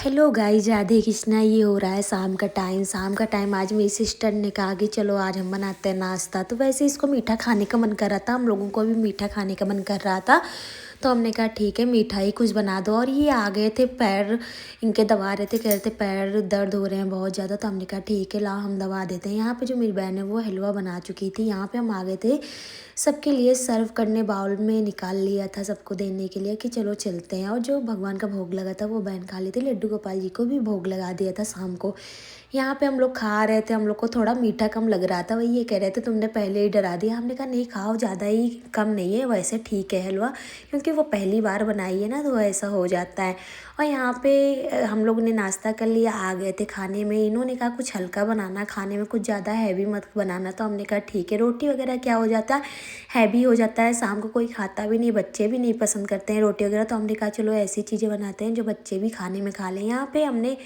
Hello guys, Radhe Krishna. ये हो रहा है शाम का टाइम। आज मेरी सिस्टर ने कहा कि चलो आज हम बनाते हैं नाश्ता। तो वैसे इसको मीठा खाने का मन कर रहा था, हम लोगों को भी मीठा खाने का मन कर रहा था। तो हमने कहा ठीक है, मीठा ही कुछ बना दो। और ये आ गए थे, पैर इनके दबा रहे थे, कह रहे थे पैर दर्द हो रहे हैं बहुत ज़्यादा। तो हमने कहा ठीक है, ला हम दबा देते हैं। यहाँ पे जो मेरी बहन है वो हलवा बना चुकी थी। यहाँ पे हम आ गए थे सबके लिए सर्व करने, बाउल में निकाल लिया था सबको देने के लिए कि चलो चलते हैं। और जो भगवान का भोग लगा था वो बहन खा ली थी। लड्डू गोपाल जी को भी भोग लगा दिया था शाम को। यहाँ पे हम लोग खा रहे थे, हम लोग को थोड़ा मीठा कम लग रहा था। वही ये कह रहे थे तुमने पहले ही डरा दिया। हमने कहा नहीं खाओ, ज़्यादा ही कम नहीं है, वैसे ठीक है हलवा, क्योंकि वो पहली बार बनाई है ना, तो ऐसा हो जाता है। और यहाँ पे हम लोग ने नाश्ता कर लिया, आ गए थे खाने में। इन्होंने कहा कुछ हल्का बनाना खाने में, कुछ ज़्यादा हैवी मत बनाना। तो हमने कहा ठीक है। रोटी वगैरह क्या हो जाता है, हैवी हो जाता है, शाम को कोई खाता भी नहीं, बच्चे भी नहीं पसंद करते हैं रोटी वगैरह। तो हमने कहा चलो ऐसी चीज़ें बनाते हैं जो बच्चे भी खाने में खा लें। यहाँ पे हमने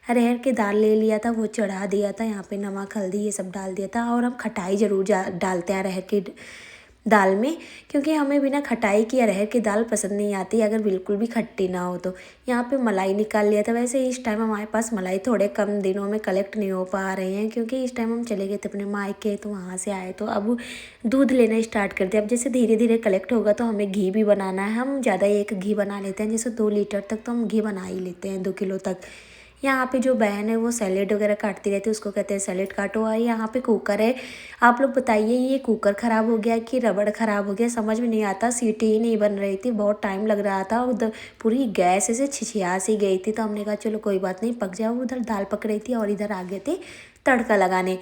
अरहर की दाल ले लिया था, वो चढ़ा दिया था। यहाँ पे नमक हल्दी ये सब डाल दिया था। और हम खटाई ज़रूर डालते हैं अरहर की दाल में, क्योंकि हमें बिना खटाई की अरहर की दाल पसंद नहीं आती अगर बिल्कुल भी खट्टी ना हो तो। यहाँ पे मलाई निकाल लिया था। वैसे इस टाइम हमारे पास मलाई थोड़े कम दिनों में कलेक्ट नहीं हो पा रहे हैं, क्योंकि इस टाइम हम चले गए थे अपने मायके, तो वहाँ से आए तो अब दूध लेना स्टार्ट कर दिया। अब जैसे धीरे धीरे कलेक्ट होगा तो हमें घी भी बनाना है। हम ज़्यादा एक घी बना लेते हैं, जैसे 2 लीटर तक तो हम घी बना ही लेते हैं, 2 किलो तक। यहाँ पे जो बहन है वो सैलेड वगैरह काटती रहती है, उसको कहते हैं सैलेड काटो। और यहाँ पे कुकर है। आप लोग बताइए ये कुकर ख़राब हो गया कि रबड़ ख़राब हो गया, समझ में नहीं आता। सीटी ही नहीं बन रही थी, बहुत टाइम लग रहा था। उधर पूरी गैस ऐसे छिछिया सी गई थी। तो हमने कहा चलो कोई बात नहीं, पक जाओ। उधर दाल पक रही थी और इधर आ गए थे तड़का लगाने।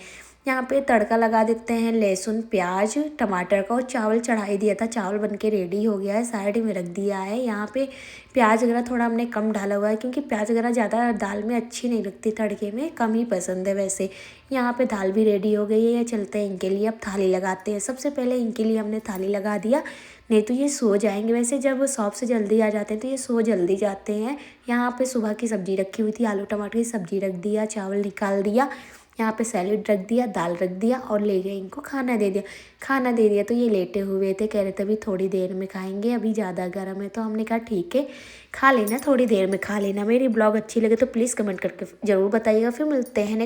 यहाँ पे तड़का लगा देते हैं, लहसुन प्याज टमाटर का। और चावल चढ़ाई दिया था, चावल बन के रेडी हो गया है, साइड में रख दिया है। यहाँ पे प्याज वगैरह थोड़ा हमने कम डाला हुआ है, क्योंकि प्याज वगैरह ज़्यादा दाल में अच्छी नहीं लगती, तड़के में कम ही पसंद है वैसे। यहाँ पे दाल भी रेडी हो गई है, चलते हैं इनके लिए। अब थाली लगाते हैं। सबसे पहले इनके लिए हमने थाली लगा दिया, नहीं तो ये सो जाएंगे। वैसे जब शॉप से जल्दी आ जाते हैं तो ये सो जल्दी जाते हैं। यहाँ पे सुबह की सब्ज़ी रखी हुई थी, आलू टमाटर की सब्ज़ी रख दिया, चावल निकाल दिया, यहाँ पे सैलेड रख दिया, दाल रख दिया और ले गए इनको खाना दे दिया। खाना दे दिया तो ये लेटे हुए थे, कह रहे थे अभी थोड़ी देर में खाएंगे, अभी ज़्यादा गर्म है। तो हमने कहा ठीक है, खा लेना, थोड़ी देर में खा लेना। मेरी ब्लॉग अच्छी लगे तो प्लीज़ कमेंट करके ज़रूर बताइएगा। फिर मिलते हैं।